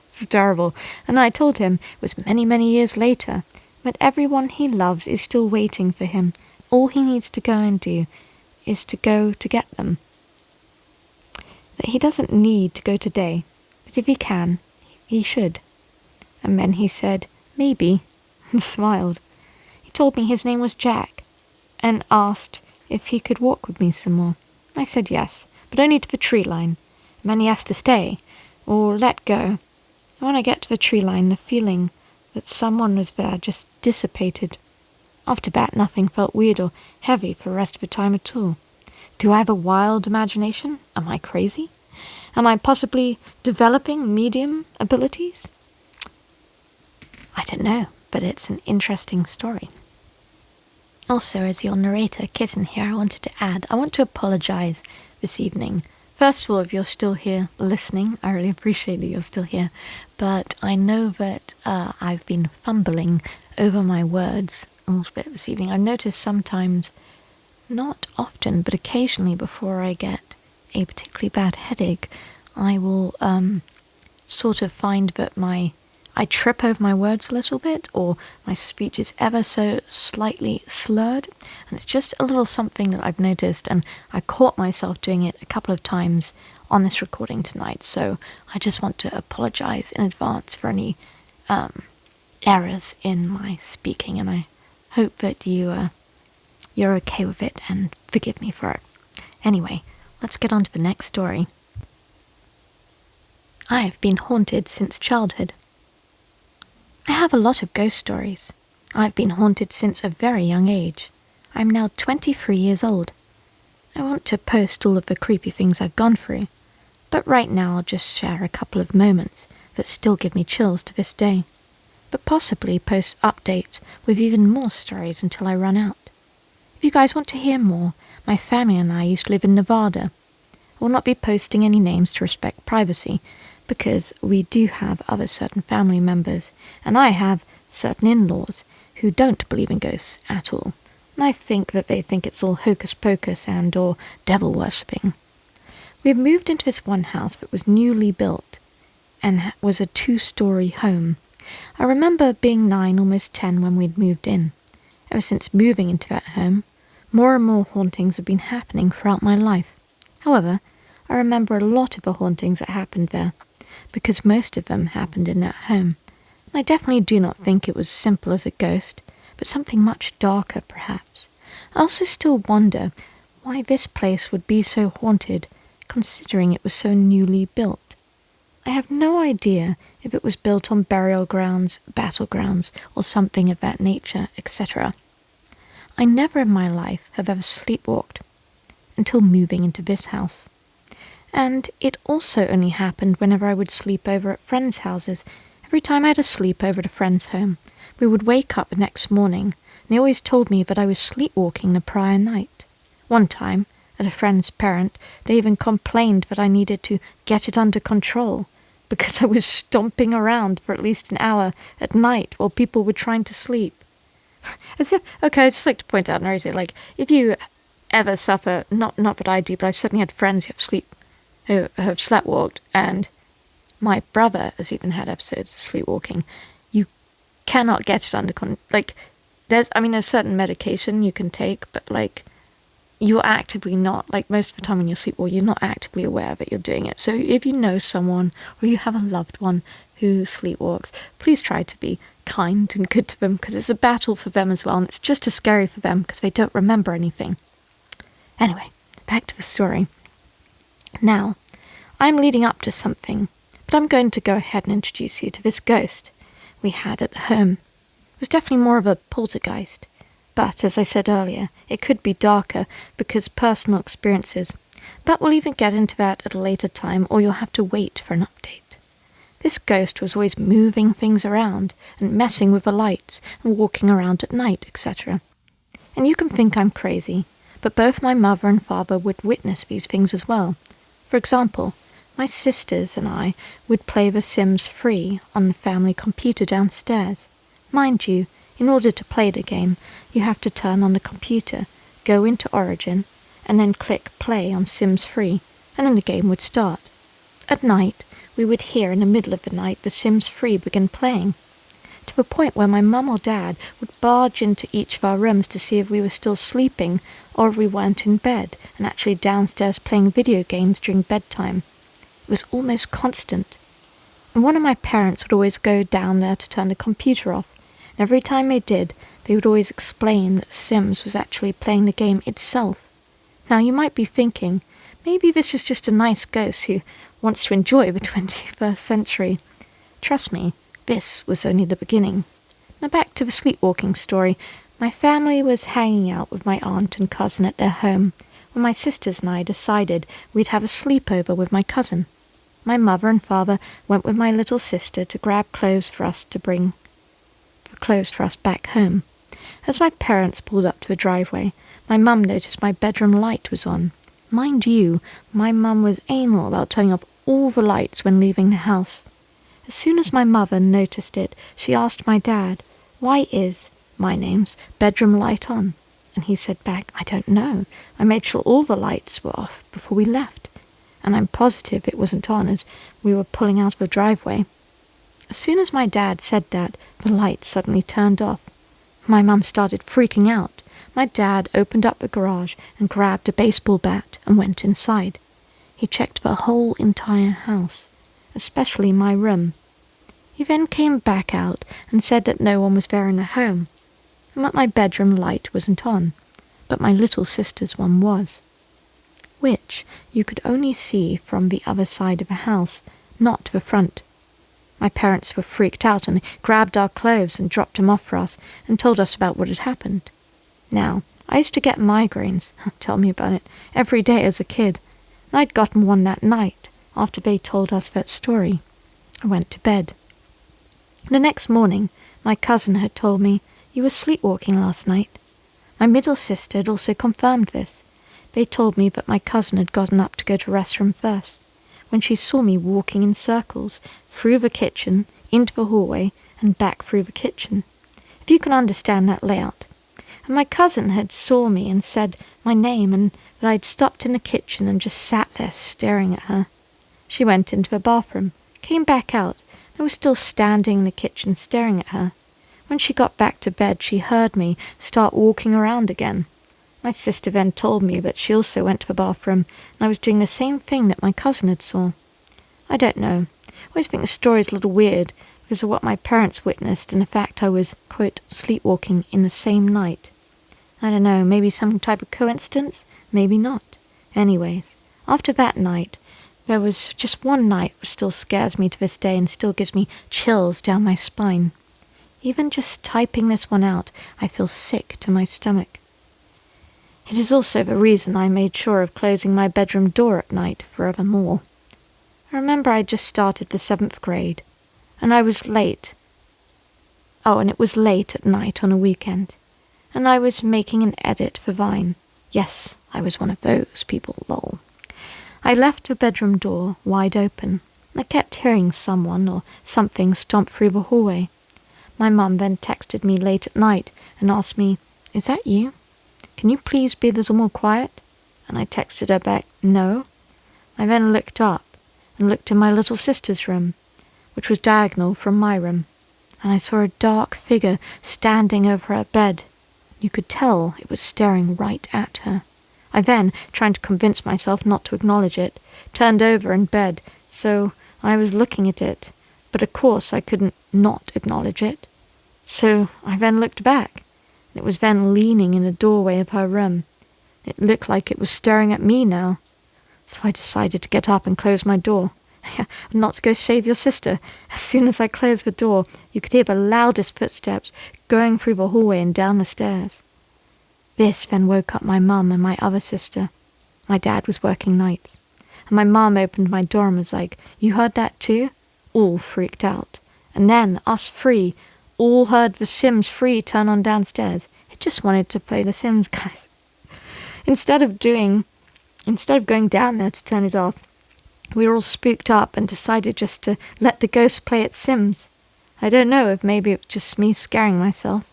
It's terrible. And I told him it was many, many years later, but everyone he loves is still waiting for him. All he needs to go and do is to go to get them. That he doesn't need to go today, but if he can, he should. And then he said, "Maybe," and smiled. He told me his name was Jack, and asked if he could walk with me some more. I said yes, but only to the tree line. And then he asked to stay, or let go. And when I get to the tree line, the feeling that someone was there just dissipated. After that, nothing felt weird or heavy for the rest of the time at all. Do I have a wild imagination? Am I crazy? Am I possibly developing medium abilities? I don't know, but it's an interesting story. Also, as your narrator, Kitten here, I wanted to add, I want to apologize this evening. First of all, if you're still here listening, I really appreciate that you're still here, but I know that I've been fumbling over my words a little bit this evening. I've noticed sometimes, not often, but occasionally before I get a particularly bad headache, I will sort of find that I trip over my words a little bit, or my speech is ever so slightly slurred, and it's just a little something that I've noticed, and I caught myself doing it a couple of times on this recording tonight, so I just want to apologize in advance for any errors in my speaking, and I hope that you're okay with it and forgive me for it. Anyway, let's get on to the next story. I have been haunted since childhood. I have a lot of ghost stories. I've been haunted since a very young age. I'm now 23 years old. I want to post all of the creepy things I've gone through, but right now I'll just share a couple of moments that still give me chills to this day, but possibly post updates with even more stories until I run out. If you guys want to hear more, my family and I used to live in Nevada. I will not be posting any names to respect privacy, because we do have other certain family members, and I have certain in-laws who don't believe in ghosts at all. And I think that they think it's all hocus pocus and or devil worshipping. We had moved into this one house that was newly built and was a 2-story home. I remember being 9, almost 10 when we'd moved in. Ever since moving into that home, more and more hauntings have been happening throughout my life. However, I remember a lot of the hauntings that happened there, because most of them happened in that home. And I definitely do not think it was as simple as a ghost, but something much darker, perhaps. I also still wonder why this place would be so haunted, considering it was so newly built. I have no idea if it was built on burial grounds, battlegrounds, or something of that nature, etc. I never in my life have ever sleepwalked until moving into this house. And it also only happened whenever I would sleep over at friends' houses. Every time I had a sleepover at a friend's home, we would wake up the next morning, and they always told me that I was sleepwalking the prior night. One time, at a friend's parent, they even complained that I needed to get it under control, because I was stomping around for at least an hour at night while people were trying to sleep. As if, okay, I'd just like to point out, Narita, like, if you ever suffer, not that I do, but I've certainly had friends who have sleepwalked, and my brother has even had episodes of sleepwalking. You cannot get it under there's certain medication you can take, but you're actively not, most of the time when you're sleepwalking, you're not actively aware that you're doing it. So if you know someone or you have a loved one who sleepwalks, please try to be kind and good to them, because it's a battle for them as well, and it's just as scary for them because they don't remember anything. Anyway, back to the story. Now, I'm leading up to something, but I'm going to go ahead and introduce you to this ghost we had at home. It was definitely more of a poltergeist, but as I said earlier, it could be darker because personal experiences. But we'll even get into that at a later time, or you'll have to wait for an update. This ghost was always moving things around and messing with the lights and walking around at night, etc. And you can think I'm crazy, but both my mother and father would witness these things as well. For example, my sisters and I would play The Sims Free on the family computer downstairs. Mind you, in order to play the game, you have to turn on the computer, go into Origin, and then click play on Sims Free, and then the game would start. At night, we would hear in the middle of the night The Sims Free begin playing, to the point where my mum or dad would barge into each of our rooms to see if we were still sleeping or if we weren't in bed and actually downstairs playing video games during bedtime. It was almost constant. And one of my parents would always go down there to turn the computer off, and every time they did, they would always explain that Sims was actually playing the game itself. Now you might be thinking, maybe this is just a nice ghost who wants to enjoy the 21st century. Trust me, this was only the beginning. Now back to the sleepwalking story. My family was hanging out with my aunt and cousin at their home when my sisters and I decided we'd have a sleepover with my cousin. My mother and father went with my little sister to grab clothes for us back home. As my parents pulled up to the driveway, my mum noticed my bedroom light was on. Mind you, my mum was anal about turning off all the lights when leaving the house. As soon as my mother noticed it, she asked my dad, "Why is my name's bedroom light on?" And he said back, "I don't know. I made sure all the lights were off before we left. And I'm positive it wasn't on as we were pulling out of the driveway." As soon as my dad said that, the light suddenly turned off. My mum started freaking out. My dad opened up the garage and grabbed a baseball bat and went inside. He checked the whole entire house, especially my room. He then came back out and said that no one was there in the home, and that my bedroom light wasn't on, but my little sister's one was, which you could only see from the other side of the house, not the front. My parents were freaked out and grabbed our clothes and dropped them off for us and told us about what had happened. Now, I used to get migraines, tell me about it, every day as a kid, and I'd gotten one that night after they told us that story. I went to bed. The next morning, my cousin had told me, "You were sleepwalking last night." My middle sister had also confirmed this. They told me that my cousin had gotten up to go to the restroom first, when she saw me walking in circles, through the kitchen, into the hallway, and back through the kitchen. If you can understand that layout. And my cousin had saw me and said my name and that I'd stopped in the kitchen and just sat there staring at her. She went into the bathroom, came back out, and was still standing in the kitchen staring at her. When she got back to bed, she heard me start walking around again. My sister then told me that she also went to the bathroom, and I was doing the same thing that my cousin had saw. I don't know. I always think the story's a little weird because of what my parents witnessed and the fact I was, quote, sleepwalking in the same night. I don't know, maybe some type of coincidence? Maybe not. Anyways, after that night, there was just one night which still scares me to this day and still gives me chills down my spine. Even just typing this one out, I feel sick to my stomach. It is also the reason I made sure of closing my bedroom door at night forevermore. I remember I just started the 7th grade, and I was late. Oh, and it was late at night on a weekend, and I was making an edit for Vine. Yes, I was one of those people, lol. I left the bedroom door wide open. I kept hearing someone or something stomp through the hallway. My mum then texted me late at night and asked me, "Is that you? Can you please be a little more quiet?" And I texted her back, "No." I then looked up and looked in my little sister's room, which was diagonal from my room, and I saw a dark figure standing over her bed. You could tell it was staring right at her. I then, trying to convince myself not to acknowledge it, turned over in bed, so I was looking at it, but of course I couldn't not acknowledge it. So I then looked back, and it was then leaning in the doorway of her room. It looked like it was staring at me now. So I decided to get up and close my door. Not to go save your sister. As soon as I closed the door, you could hear the loudest footsteps going through the hallway and down the stairs. This then woke up my mum and my other sister. My dad was working nights. And my mum opened my door and was like, "You heard that too?" All freaked out. And then us three all heard the Sims 3 turn on downstairs. It just wanted to play The Sims, guys. Instead of going down there to turn it off, we were all spooked up and decided just to let the ghost play its Sims. I don't know if maybe it was just me scaring myself,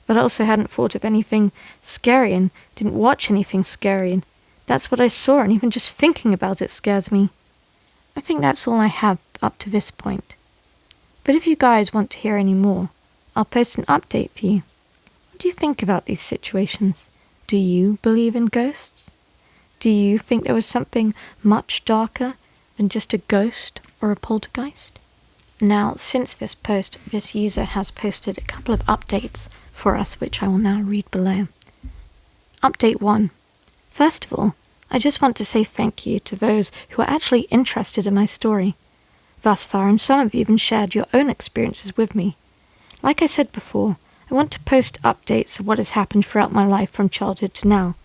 but I also hadn't thought of anything scary and didn't watch anything scary, and that's what I saw, and even just thinking about it scares me. I think that's all I have up to this point. But if you guys want to hear any more, I'll post an update for you. What do you think about these situations? Do you believe in ghosts? Do you think there was something much darker than just a ghost or a poltergeist? Now, since this post, this user has posted a couple of updates for us, which I will now read below. Update 1. First of all, I just want to say thank you to those who are actually interested in my story. Thus far, and some of you even shared your own experiences with me. Like I said before, I want to post updates of what has happened throughout my life from childhood to now.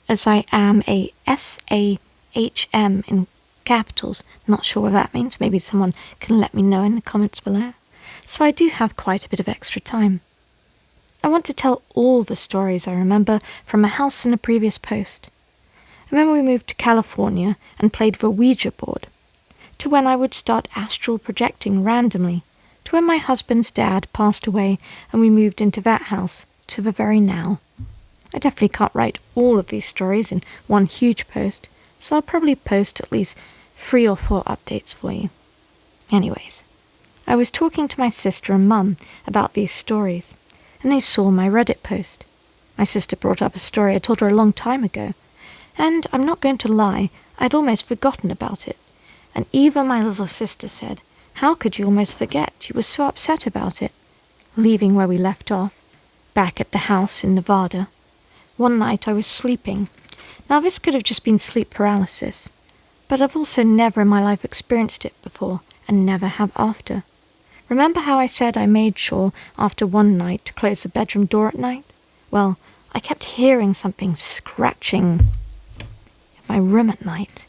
As I am a SAHM in capitals, not sure what that means, maybe someone can let me know in the comments below. So I do have quite a bit of extra time. I want to tell all the stories I remember from a house in a previous post. And when we moved to California and played the Ouija board, to when I would start astral projecting randomly, to when my husband's dad passed away and we moved into that house, to the very now. I definitely can't write all of these stories in one huge post, so I'll probably post at least 3 or 4 updates for you. Anyways, I was talking to my sister and mum about these stories, and they saw my Reddit post. My sister brought up a story I told her a long time ago, and I'm not going to lie, I'd almost forgotten about it. And even my little sister said, "How could you almost forget? You were so upset about it." Leaving where we left off, back at the house in Nevada. One night I was sleeping. Now this could have just been sleep paralysis, but I've also never in my life experienced it before, and never have after. Remember how I said I made sure after one night to close the bedroom door at night? Well, I kept hearing something scratching in my room at night.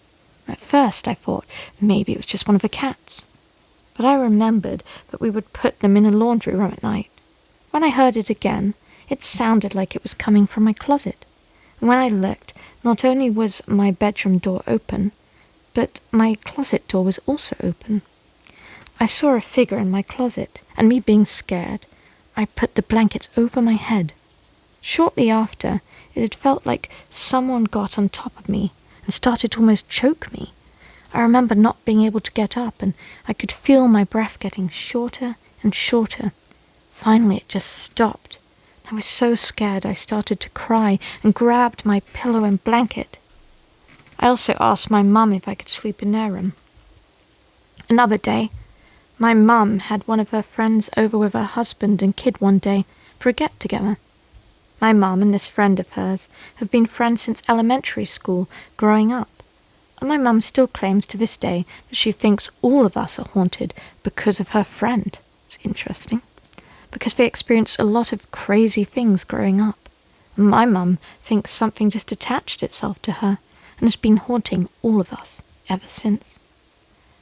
At first I thought maybe it was just one of the cats, but I remembered that we would put them in a laundry room at night. When I heard it again, it sounded like it was coming from my closet. And when I looked, not only was my bedroom door open, but my closet door was also open. I saw a figure in my closet, and me being scared, I put the blankets over my head. Shortly after, it had felt like someone got on top of me and started to almost choke me. I remember not being able to get up, and I could feel my breath getting shorter and shorter. Finally, it just stopped. I was so scared I started to cry and grabbed my pillow and blanket. I also asked my mum if I could sleep in their room. Another day, my mum had one of her friends over with her husband and kid one day for a get-together. My mum and this friend of hers have been friends since elementary school, growing up. And my mum still claims to this day that she thinks all of us are haunted because of her friend. It's interesting. Because they experienced a lot of crazy things growing up. My mum thinks something just attached itself to her and has been haunting all of us ever since.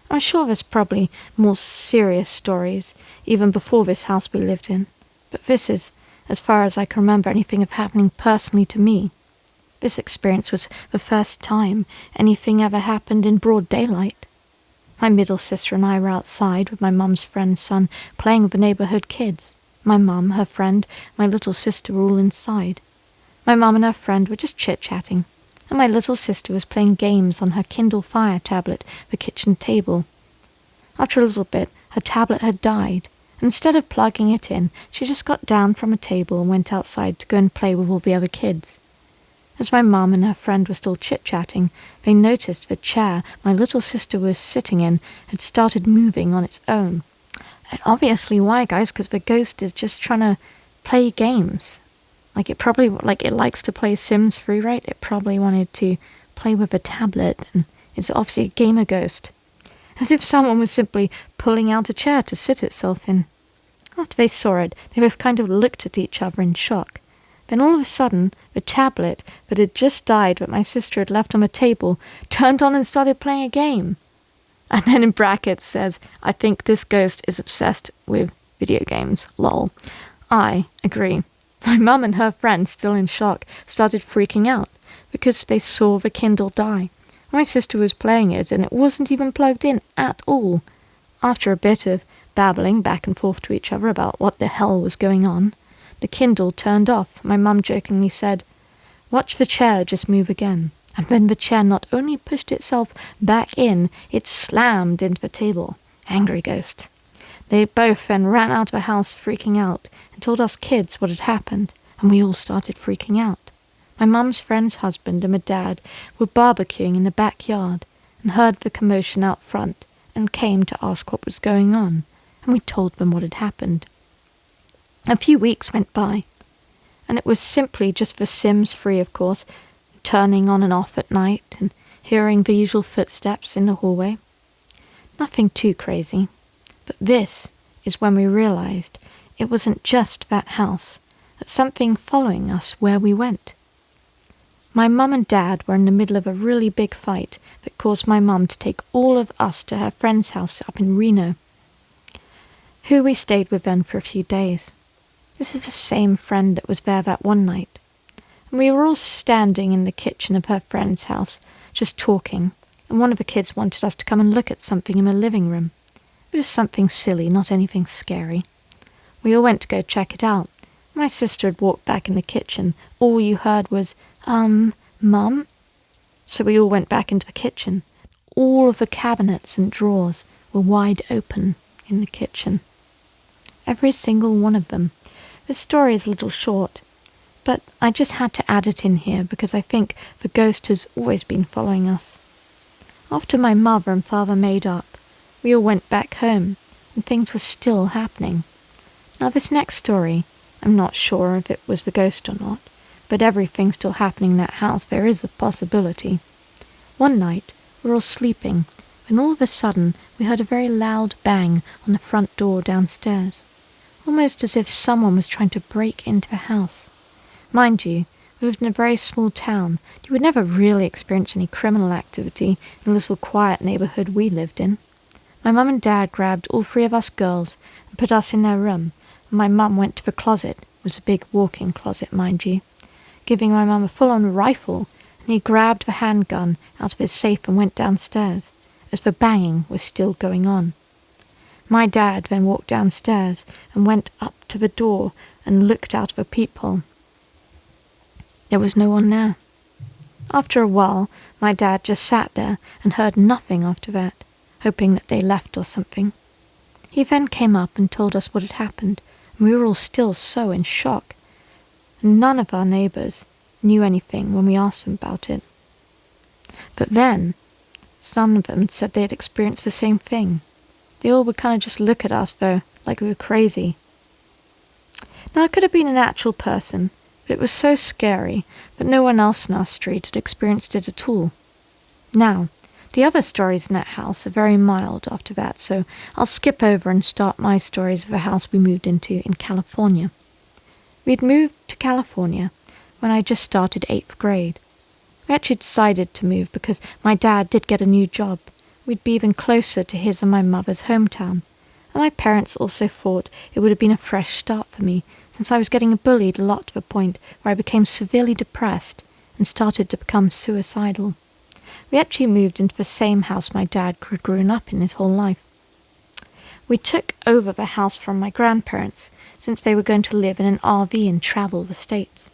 I'm sure there's probably more serious stories even before this house we lived in, but this is, as far as I can remember anything of happening personally to me. This experience was the first time anything ever happened in broad daylight. My middle sister and I were outside with my mum's friend's son playing with the neighborhood kids. My mum, her friend, my little sister were all inside. My mum and her friend were just chit-chatting, and my little sister was playing games on her Kindle Fire tablet, the kitchen table. After a little bit, her tablet had died, and instead of plugging it in, she just got down from a table and went outside to go and play with all the other kids. As my mum and her friend were still chit-chatting, they noticed the chair my little sister was sitting in had started moving on its own. And obviously why, guys? Because the ghost is just trying to play games. It likes to play Sims 3, right? It probably wanted to play with a tablet, and it's obviously a gamer ghost. As if someone was simply pulling out a chair to sit itself in. After they saw it, they both kind of looked at each other in shock. Then all of a sudden, the tablet that had just died that my sister had left on the table turned on and started playing a game. And then in brackets says, "I think this ghost is obsessed with video games, lol." I agree. My mum and her friend, still in shock, started freaking out because they saw the Kindle die. My sister was playing it and it wasn't even plugged in at all. After a bit of babbling back and forth to each other about what the hell was going on, the Kindle turned off. My mum jokingly said, "Watch the chair just move again." And then the chair not only pushed itself back in, it slammed into the table. Angry ghost. They both then ran out of the house freaking out and told us kids what had happened, and we all started freaking out. My mum's friend's husband and my dad were barbecuing in the backyard and heard the commotion out front and came to ask what was going on, and we told them what had happened. A few weeks went by, and it was simply just the Sims 3, of course, turning on and off at night and hearing the usual footsteps in the hallway. Nothing too crazy, but this is when we realized it wasn't just that house, but something following us where we went. My mum and dad were in the middle of a really big fight that caused my mum to take all of us to her friend's house up in Reno, who we stayed with then for a few days. This is the same friend that was there that one night. And we were all standing in the kitchen of her friend's house, just talking, and one of the kids wanted us to come and look at something in the living room. It was something silly, not anything scary. We all went to go check it out. My sister had walked back in the kitchen. All you heard was, Mum? So we all went back into the kitchen. All of the cabinets and drawers were wide open in the kitchen. Every single one of them. The story is a little short, but I just had to add it in here because I think the ghost has always been following us. After my mother and father made up, we all went back home, and things were still happening. Now this next story, I'm not sure if it was the ghost or not, but everything's still happening in that house. There is a possibility. One night, we were all sleeping, when all of a sudden we heard a very loud bang on the front door downstairs, almost as if someone was trying to break into the house. Mind you, we lived in a very small town. You would never really experience any criminal activity in the little quiet neighborhood we lived in. My mum and dad grabbed all three of us girls and put us in their room. My mum went to the closet. It was a big walk-in closet, mind you, giving my mum a full-on rifle, and he grabbed the handgun out of his safe and went downstairs, as the banging was still going on. My dad then walked downstairs and went up to the door and looked out of a peephole. There was no one there. After a while, my dad just sat there and heard nothing after that, hoping that they left or something. He then came up and told us what had happened, and we were all still so in shock. None of our neighbors knew anything when we asked them about it. But then, some of them said they had experienced the same thing. They all would kind of just look at us, though, like we were crazy. Now, it could have been an actual person, but it was so scary that no one else in our street had experienced it at all. Now, the other stories in that house are very mild after that, so I'll skip over and start my stories of the house we moved into in California. We'd moved to California when I just started 8th grade. We actually decided to move because my dad did get a new job. We'd be even closer to his and my mother's hometown. And my parents also thought it would have been a fresh start for me, since I was getting bullied a lot to the point where I became severely depressed and started to become suicidal. We actually moved into the same house my dad had grown up in his whole life. We took over the house from my grandparents, since they were going to live in an RV and travel the states.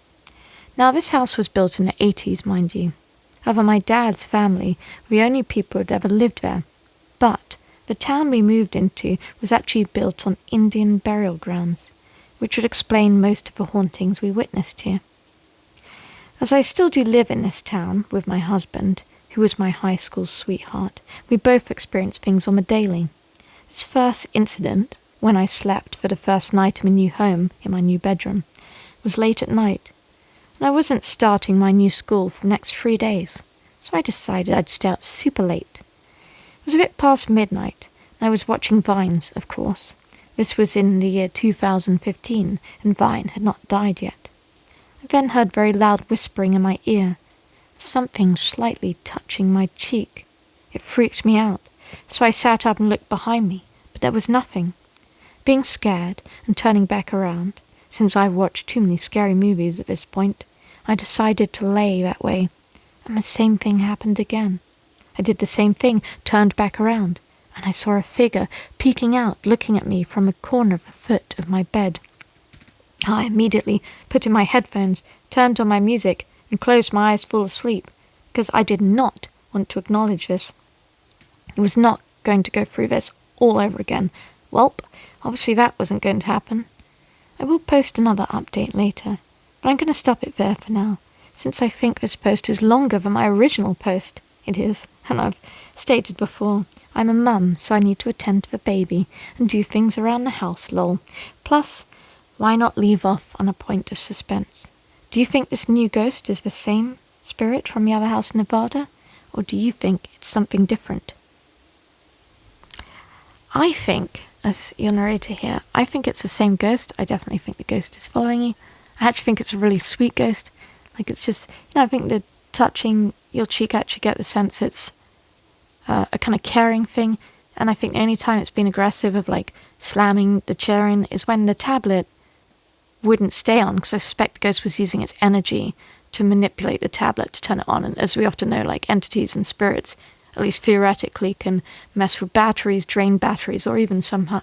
Now, this house was built in the 80s, mind you. However, my dad's family were the only people who had ever lived there. But the town we moved into was actually built on Indian burial grounds, which would explain most of the hauntings we witnessed here. As I still do live in this town with my husband, who was my high school sweetheart, we both experience things on the daily. This first incident, when I slept for the first night in my new home, in my new bedroom, was late at night, and I wasn't starting my new school for the next 3 days, so I decided I'd stay up super late. It was a bit past midnight, and I was watching Vines, of course. This was in the year 2015, and Vine had not died yet. I then heard very loud whispering in my ear, something slightly touching my cheek. It freaked me out, so I sat up and looked behind me, but there was nothing. Being scared and turning back around, since I've watched too many scary movies at this point, I decided to lay that way, and the same thing happened again. I did the same thing, turned back around, and I saw a figure peeking out, looking at me from a corner of the foot of my bed. I immediately put in my headphones, turned on my music, and closed my eyes to fall asleep, because I did not want to acknowledge this. I was not going to go through this all over again. Welp, obviously that wasn't going to happen. I will post another update later, but I'm going to stop it there for now, since I think this post is longer than my original post. It is, and I've stated before, I'm a mum, so I need to attend to the baby and do things around the house, lol. Plus, why not leave off on a point of suspense? Do you think this new ghost is the same spirit from the other house in Nevada, or do you think it's something different? I think, as your narrator here, I think it's the same ghost. I definitely think the ghost is following you. I actually think it's a really sweet ghost. Like, it's just, I think the touching your cheek, I actually get the sense it's a kind of caring thing. And I think the only time it's been aggressive of, like, slamming the chair in is when the tablet wouldn't stay on, because I suspect the ghost was using its energy to manipulate the tablet to turn it on. And as we often know, like, entities and spirits, at least theoretically, can mess with batteries, drain batteries, or even somehow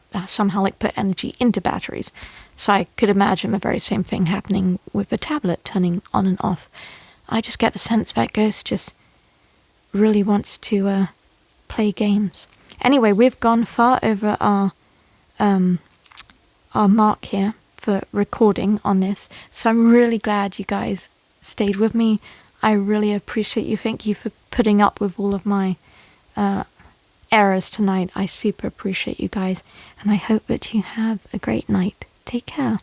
like put energy into batteries. So I could imagine the very same thing happening with the tablet turning on and off. I just get the sense that ghost just really wants to play games. Anyway, we've gone far over our mark here for recording on this, so I'm really glad you guys stayed with me. I really appreciate you. Thank you for putting up with all of my errors tonight. I super appreciate you guys, and I hope that you have a great night. Take care.